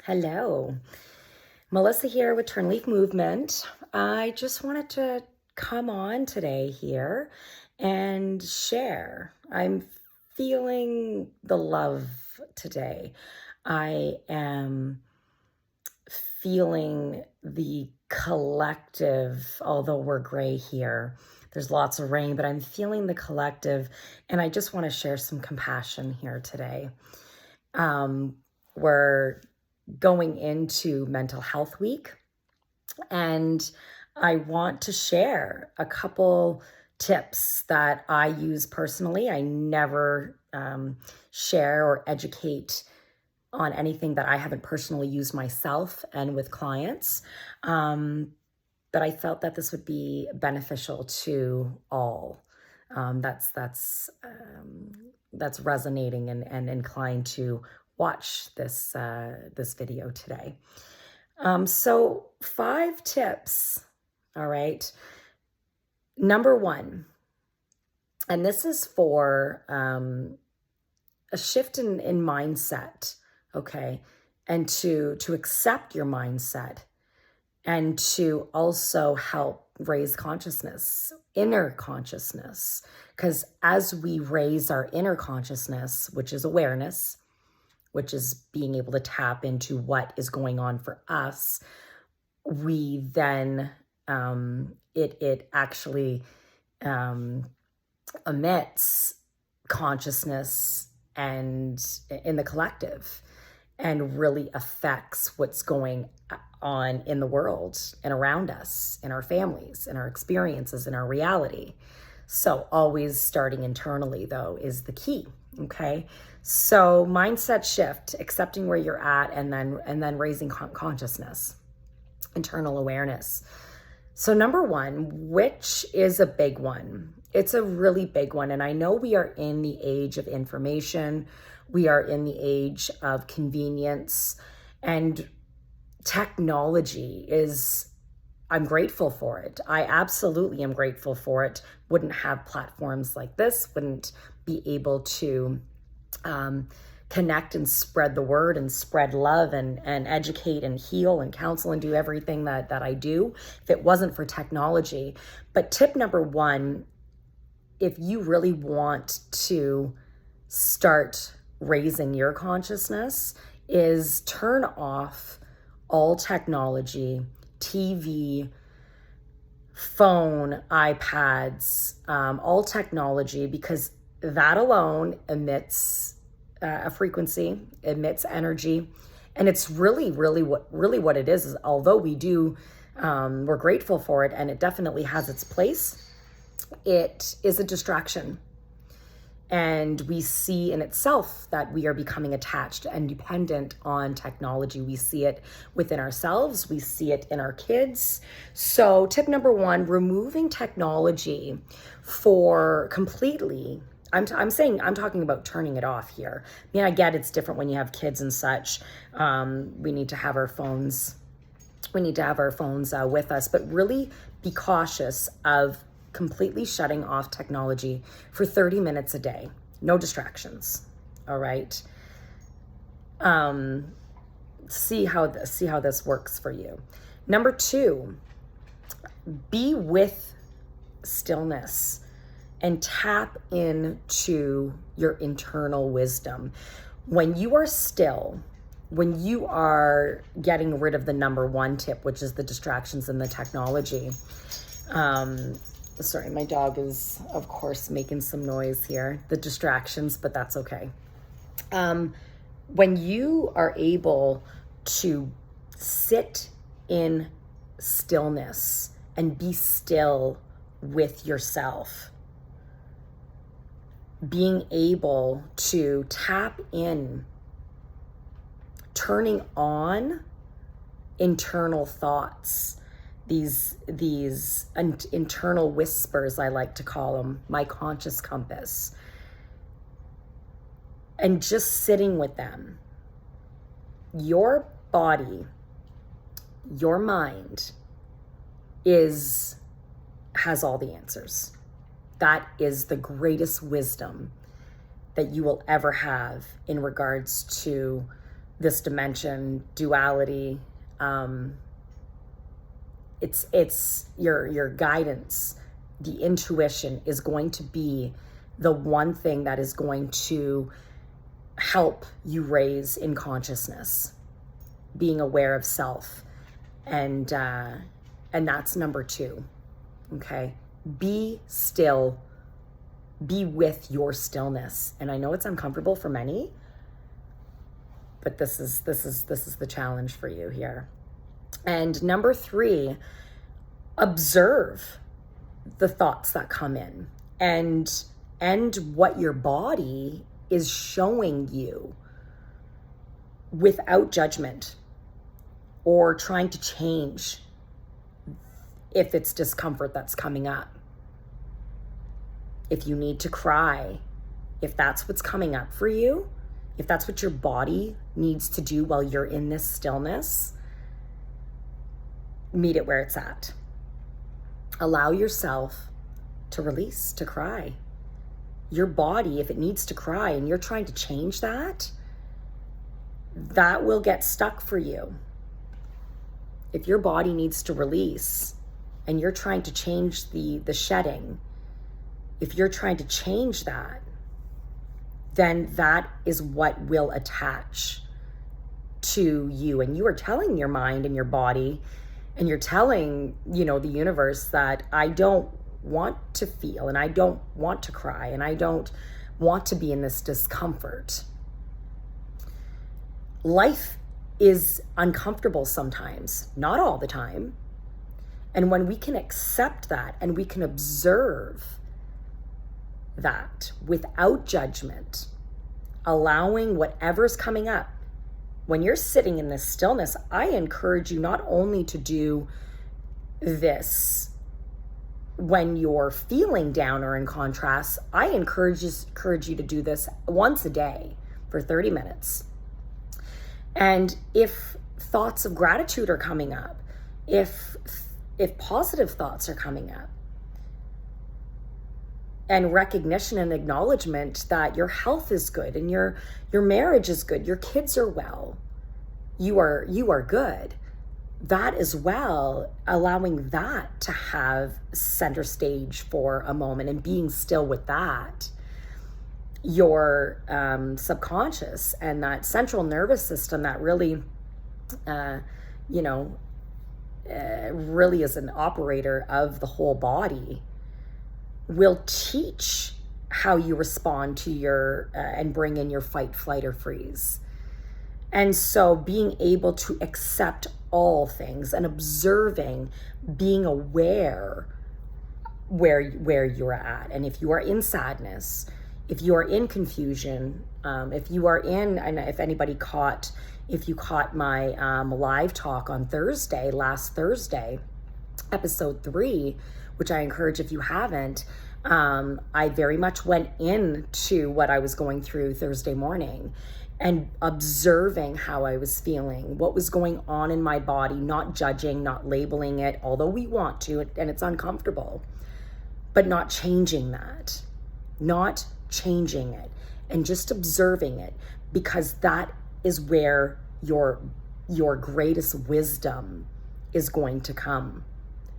Hello, Melissa here with Turn Leaf Movement. I just wanted to come on today here and share. I'm feeling the love today. I am feeling the collective, although we're gray here. There's lots of rain, but I'm feeling the collective, and I just want to share some compassion here today. We're going into Mental Health Week, and I want to share a couple tips that I use personally. I never share or educate on anything that I haven't personally used myself and with clients. But I felt that this would be beneficial to all. That's resonating and inclined to watch this video today. So 5 tips. All right. Number 1, and this is for a shift in mindset. Okay, and to accept your mindset, and to also help raise consciousness, inner consciousness, because as we raise our inner consciousness, which is awareness, which is being able to tap into what is going on for us, we then it actually emits consciousness and in the collective, and really affects what's going on in the world and around us, in our families, in our experiences, in our reality. So always starting internally, though, is the key. Okay, so mindset shift, accepting where you're at, and then raising consciousness, internal awareness. So number 1, which is a big one. It's a really big one, and I know we are in the age of information. We are in the age of convenience, and technology is, I'm grateful for it. I absolutely am grateful for it. Wouldn't have platforms like this, wouldn't be able to connect and spread the word and spread love and educate and heal and counsel and do everything that I do if it wasn't for technology. But tip number 1, if you really want to start raising your consciousness, is turn off all technology, TV, phone, iPads, all technology, because that alone emits a frequency, emits energy. And it's really what it is although we do, we're grateful for it, and it definitely has its place, it is a distraction. And we see in itself that we are becoming attached and dependent on technology. We see it within ourselves. We see it in our kids. So tip number 1, removing technology for completely. I'm talking about turning it off here. I mean, I get it's different when you have kids and such. We need to have our phones. We need to have our phones with us, but really be cautious of completely shutting off technology for 30 minutes a day. No distractions. All right. See how this works for you. Number 2, be with stillness and tap into your internal wisdom. When you are still, when you are getting rid of the number 1 tip, which is the distractions and the technology, sorry, my dog is, of course, making some noise here. The distractions, but that's okay. When you are able to sit in stillness and be still with yourself, being able to tap in, turning on internal thoughts, these internal whispers, I like to call them, my conscious compass, and just sitting with them. Your body, your mind has all the answers. That is the greatest wisdom that you will ever have in regards to this dimension, duality. It's your guidance, the intuition is going to be the one thing that is going to help you raise in consciousness, being aware of self. And that's number 2. Okay. Be still, be with your stillness. And I know it's uncomfortable for many, but this is the challenge for you here. And number 3, observe the thoughts that come in and what your body is showing you without judgment or trying to change if it's discomfort that's coming up. If you need to cry, if that's what's coming up for you, if that's what your body needs to do while you're in this stillness, meet it where it's at. Allow yourself to release, to cry. Your body, if it needs to cry and you're trying to change that, that will get stuck for you. If your body needs to release and you're trying to change the shedding, if you're trying to change that, then that is what will attach to you. And you are telling your mind and your body, and you're telling, the universe that I don't want to feel, and I don't want to cry, and I don't want to be in this discomfort. Life is uncomfortable sometimes, not all the time. And when we can accept that and we can observe that without judgment, allowing whatever's coming up, when you're sitting in this stillness, I encourage you not only to do this when you're feeling down or in contrast, I encourage you to do this once a day for 30 minutes. And if thoughts of gratitude are coming up, if positive thoughts are coming up, and recognition and acknowledgement that your health is good and your marriage is good, your kids are well, you are good, that as well, allowing that to have center stage for a moment and being still with that, your subconscious and that central nervous system that really really is an operator of the whole body, will teach how you respond to your and bring in your fight, flight, or freeze. And so being able to accept all things and observing, being aware where you're at. And if you are in sadness, if you are in confusion, if you are in, and if you caught my live talk on last Thursday, episode 3, which I encourage if you haven't, I very much went into what I was going through Thursday morning and observing how I was feeling, what was going on in my body, not judging, not labeling it, although we want to, and it's uncomfortable, but not changing that, not changing it, and just observing it, because that is where your greatest wisdom is going to come.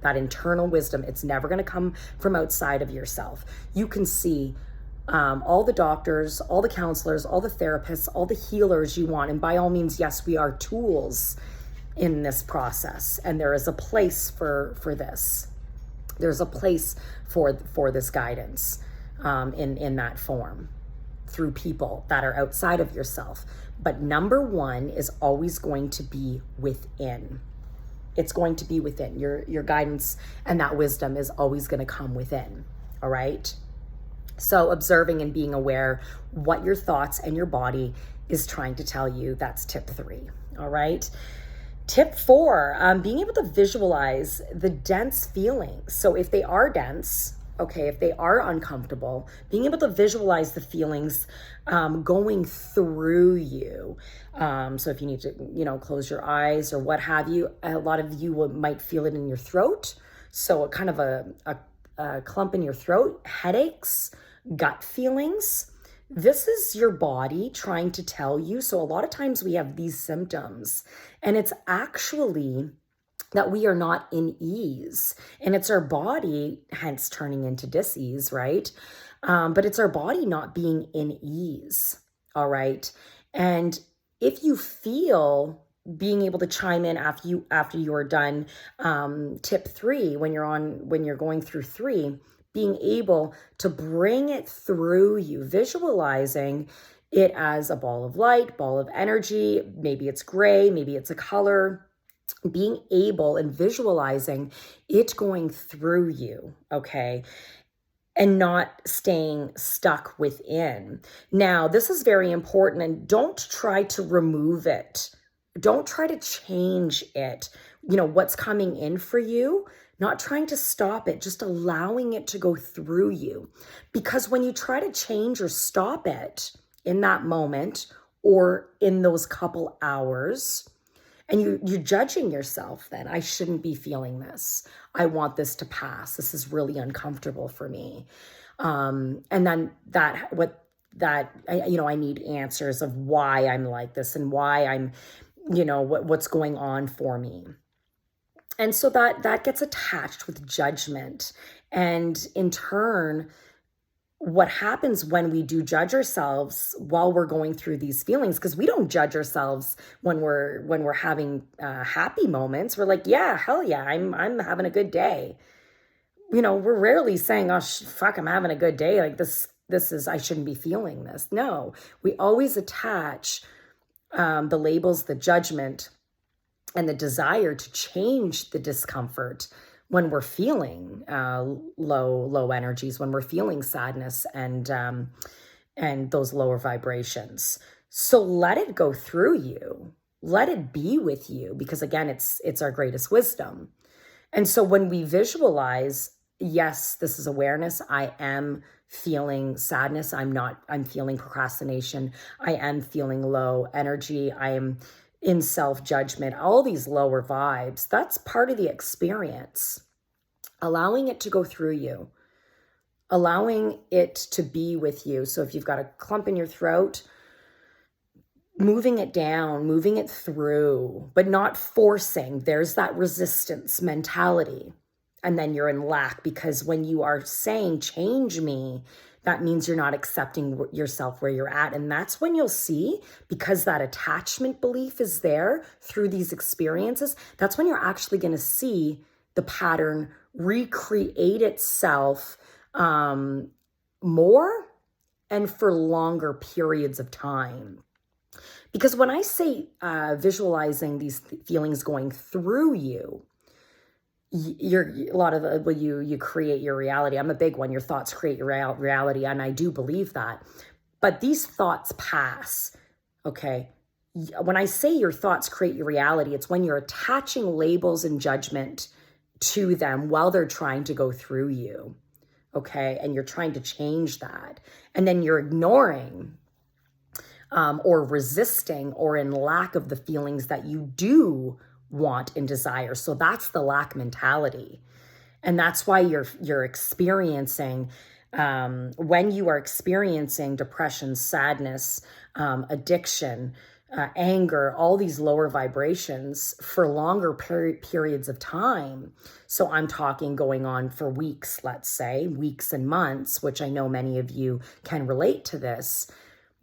That internal wisdom, it's never going to come from outside of yourself. You can see all the doctors, all the counselors, all the therapists, all the healers you want. And by all means, yes, we are tools in this process. And there is a place for this. There's a place for this guidance in that form through people that are outside of yourself. But number 1 is always going to be within. It's going to be within. Your guidance and that wisdom is always going to come within. All right? So observing and being aware what your thoughts and your body is trying to tell you. That's tip 3. All right? Tip 4, being able to visualize the dense feelings. So if they are dense, okay, if they are uncomfortable, being able to visualize the feelings going through you. So if you need to, close your eyes or what have you, a lot of you might feel it in your throat. So kind of a clump in your throat, headaches, gut feelings. This is your body trying to tell you. So a lot of times we have these symptoms, and it's actually that we are not in ease. And it's our body, hence turning into dis-ease, right? But it's our body not being in ease. All right. And if you feel being able to chime in after you're done, tip 3, when you're going through 3, being able to bring it through you, visualizing it as a ball of light, ball of energy. Maybe it's gray, maybe it's a color. Being able and visualizing it going through you, okay? And not staying stuck within. Now, this is very important, and don't try to remove it. Don't try to change it. What's coming in for you, not trying to stop it, just allowing it to go through you. Because when you try to change or stop it in that moment or in those couple hours, and you're judging yourself, then I shouldn't be feeling this. I want this to pass. This is really uncomfortable for me. And then I need answers of why I'm like this and why I'm, what's going on for me. And so that gets attached with judgment. And in turn, what happens when we do judge ourselves while we're going through these feelings, because we don't judge ourselves when we're having happy moments. We're like, yeah, hell yeah, I'm having a good day. We're rarely saying, oh fuck, I'm having a good day, like this is, I shouldn't be feeling this. No, we always attach the labels, the judgment, and the desire to change the discomfort when we're feeling low energies, when we're feeling sadness and those lower vibrations. So let it go through you. Let it be with you, because again, it's our greatest wisdom. And so when we visualize, yes, this is awareness. I am feeling sadness. I'm feeling procrastination. I am feeling low energy. I am in self-judgment, all these lower vibes. That's part of the experience. Allowing it to go through you, allowing it to be with you. So if you've got a clump in your throat, moving it down, moving it through, but not forcing. There's that resistance mentality. And then you're in lack, because when you are saying, change me, that means you're not accepting yourself where you're at. And that's when you'll see, because that attachment belief is there through these experiences, that's when you're actually going to see the pattern recreate itself more and for longer periods of time. Because when I say visualizing these feelings going through you, you create your reality. I'm a big one. Your thoughts create your reality. And I do believe that. But these thoughts pass. Okay. When I say your thoughts create your reality, it's when you're attaching labels and judgment to them while they're trying to go through you. Okay. And you're trying to change that. And then you're ignoring or resisting or in lack of the feelings that you do want and desire. So that's the lack mentality. And that's why you're experiencing, when you are experiencing depression, sadness, addiction, anger, all these lower vibrations for longer periods of time. So I'm talking going on for weeks, let's say, weeks and months, which I know many of you can relate to this.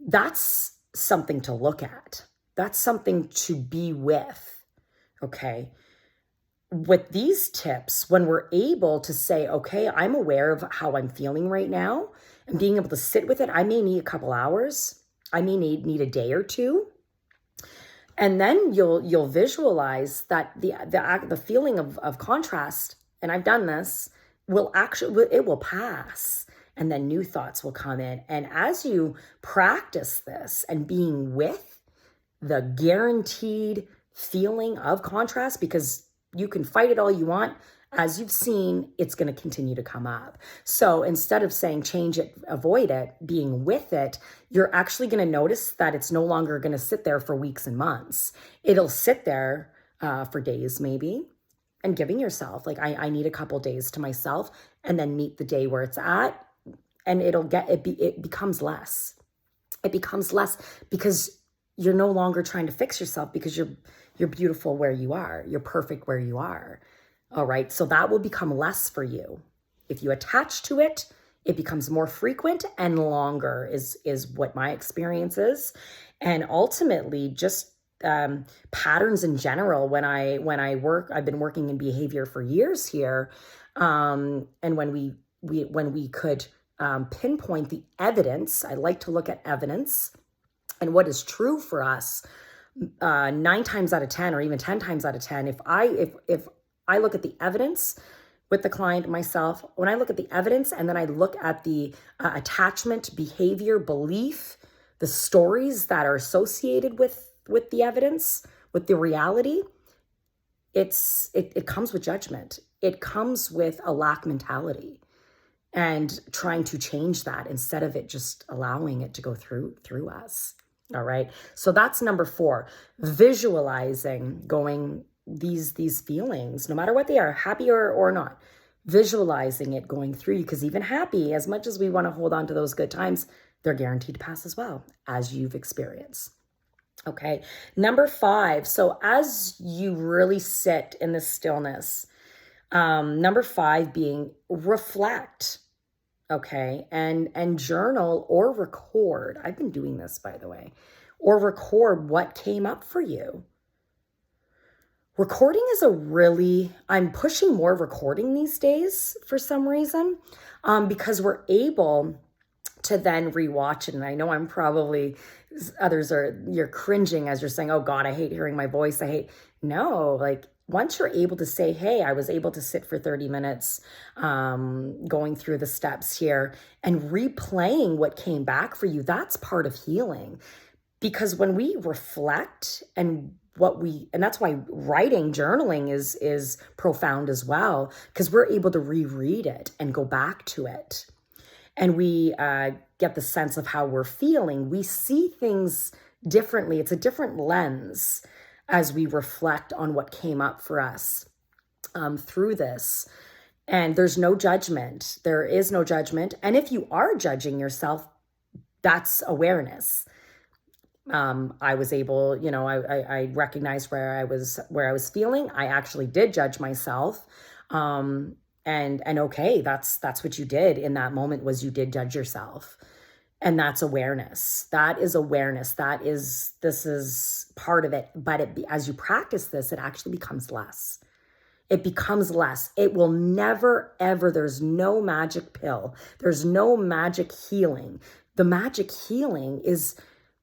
That's something to look at. That's something to be with. Okay. With these tips, when we're able to say, okay, I'm aware of how I'm feeling right now, and being able to sit with it, I may need a couple hours. I may need a day or two. And then you'll visualize that the feeling of contrast, and I've done this, it will pass. And then new thoughts will come in. And as you practice this and being with the guaranteed feeling of contrast, because you can fight it all you want, as you've seen, it's going to continue to come up. So instead of saying change it, avoid it, being with it, you're actually going to notice that it's no longer going to sit there for weeks and months. It'll sit there for days maybe, and giving yourself, like, I need a couple days to myself, and then meet the day where it's at, and it becomes less. It becomes less because you're no longer trying to fix yourself, because you're beautiful where you are. You're perfect where you are. All right. So that will become less for you. If you attach to it, it becomes more frequent and longer is what my experience is. And ultimately just patterns in general, when I work, I've been working in behavior for years here. And when we could pinpoint the evidence, I like to look at evidence and what is true for us. 9 times out of 10, or even 10 times out of 10, if I look at the evidence with the client, myself, when I look at the evidence and then I look at the attachment, behavior, belief, the stories that are associated with the evidence, with the reality, it comes with judgment. It comes with a lack mentality, and trying to change that instead of it just allowing it to go through us. All right. So that's number 4, visualizing going these feelings, no matter what they are, happy or not, visualizing it going through you. Because even happy, as much as we want to hold on to those good times, they're guaranteed to pass as well, as you've experienced. Okay. Number 5. So as you really sit in the stillness, number 5 being reflect. Okay. And journal or record. I've been doing this, by the way, or record what came up for you. Recording is I'm pushing more recording these days for some reason, because we're able to then rewatch it. And I know you're cringing as you're saying, oh God, I hate hearing my voice. No, like once you're able to say, hey, I was able to sit for 30 minutes, going through the steps here and replaying what came back for you, that's part of healing. Because when we reflect and that's why writing, journaling is profound as well, because we're able to reread it and go back to it. And we get the sense of how we're feeling. We see things differently. It's a different lens as we reflect on what came up for us through this. And there's no judgment. There is no judgment. And if you are judging yourself, that's awareness. I was able, I recognized where I was feeling. I actually did judge myself. And okay, that's what you did in that moment, was you did judge yourself. And that's awareness. That is awareness. This is part of it. But as you practice this, it actually becomes less. It becomes less. It will never, ever, there's no magic pill. There's no magic healing. The magic healing is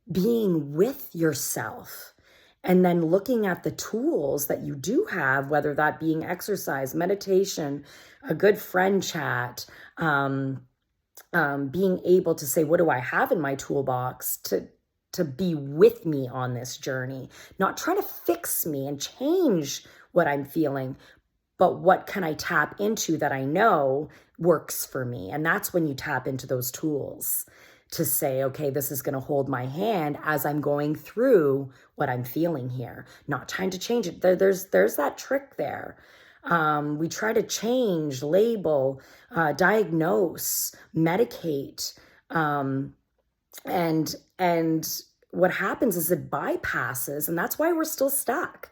being with yourself and then looking at the tools that you do have, whether that being exercise, meditation, a good friend chat, being able to say, what do I have in my toolbox to be with me on this journey, not trying to fix me and change what I'm feeling, but what can I tap into that I know works for me? And that's when you tap into those tools to say, okay, this is going to hold my hand as I'm going through what I'm feeling here, not trying to change it. There's that trick there. We try to change, label, diagnose, medicate. And what happens is it bypasses, and that's why we're still stuck.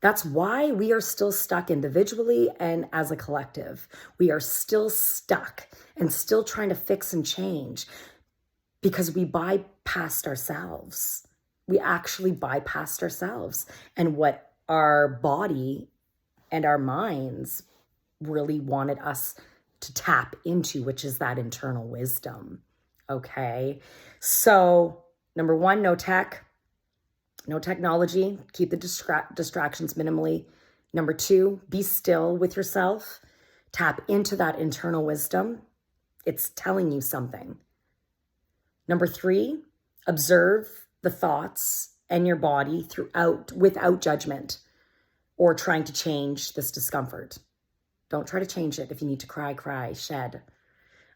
That's why we are still stuck individually and as a collective. We are still stuck and still trying to fix and change because we bypassed ourselves. We actually bypassed ourselves and what our body and our minds really wanted us to tap into, which is that internal wisdom. Okay. So 1, no tech. No technology, keep the distractions minimally. 2, be still with yourself. Tap into that internal wisdom. It's telling you something. 3, observe the thoughts and your body without judgment or trying to change this discomfort. Don't try to change it. If you need to cry, shed.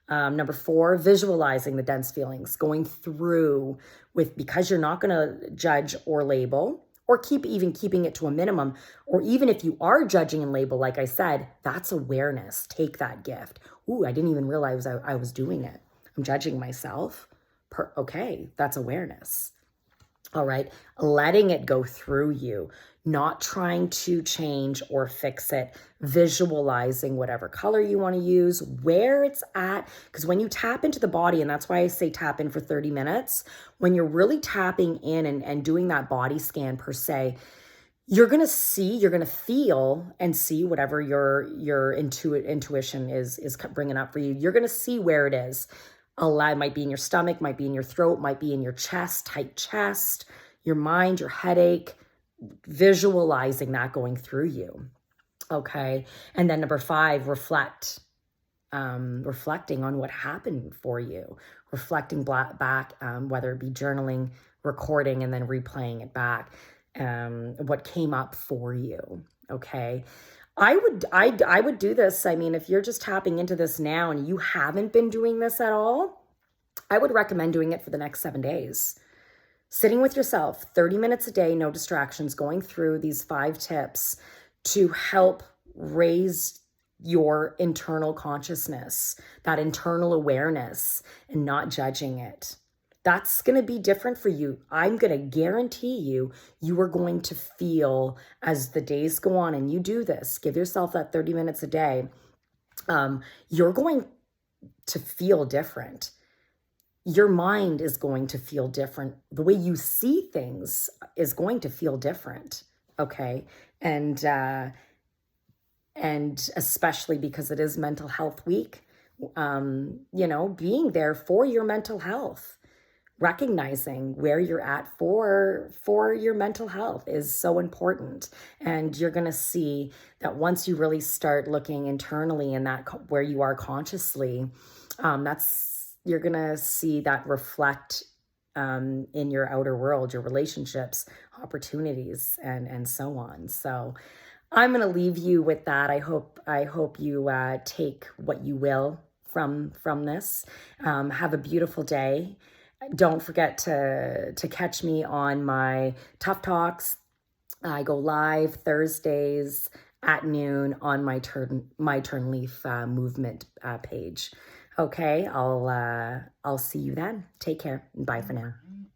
4, visualizing the dense feelings, going through because you're not going to judge or label or keeping it to a minimum. Or even if you are judging and label, like I said, that's awareness. Take that gift. Ooh, I didn't even realize I was doing it. I'm judging myself. Okay, that's awareness. All right. Letting it go through you, not trying to change or fix it, visualizing whatever color you want to use, where it's at. Because when you tap into the body, and that's why I say tap in for 30 minutes, when you're really tapping in and doing that body scan per se, you're going to see, you're going to feel and see whatever your intuition is bringing up for you. You're going to see where it is. It might be in your stomach, might be in your throat, might be in your chest, tight chest, your mind, your headache, visualizing that going through you. Okay. And then number 5, reflect. Reflecting on what happened for you, reflecting back, whether it be journaling, recording, and then replaying it back, what came up for you. Okay. I would do this. I mean, if you're just tapping into this now and you haven't been doing this at all, I would recommend doing it for the next 7 days. Sitting with yourself, 30 minutes a day, no distractions, going through these 5 tips to help raise your internal consciousness, that internal awareness, and not judging it. That's going to be different for you. I'm going to guarantee you, you are going to feel as the days go on and you do this, give yourself that 30 minutes a day, you're going to feel different. Your mind is going to feel different. The way you see things is going to feel different. Okay. And especially because it is Mental Health Week, being there for your mental health, recognizing where you're at for your mental health is so important. And you're going to see that once you really start looking internally and that where you are consciously, you're going to see that reflect in your outer world, your relationships, opportunities, and so on. So I'm going to leave you with that. I hope you take what you will from this. Have a beautiful day. Don't forget to catch me on my Tough Talks. I go live Thursdays at noon on my Turn Leaf movement page. Okay, I'll see you then. Take care and bye for now.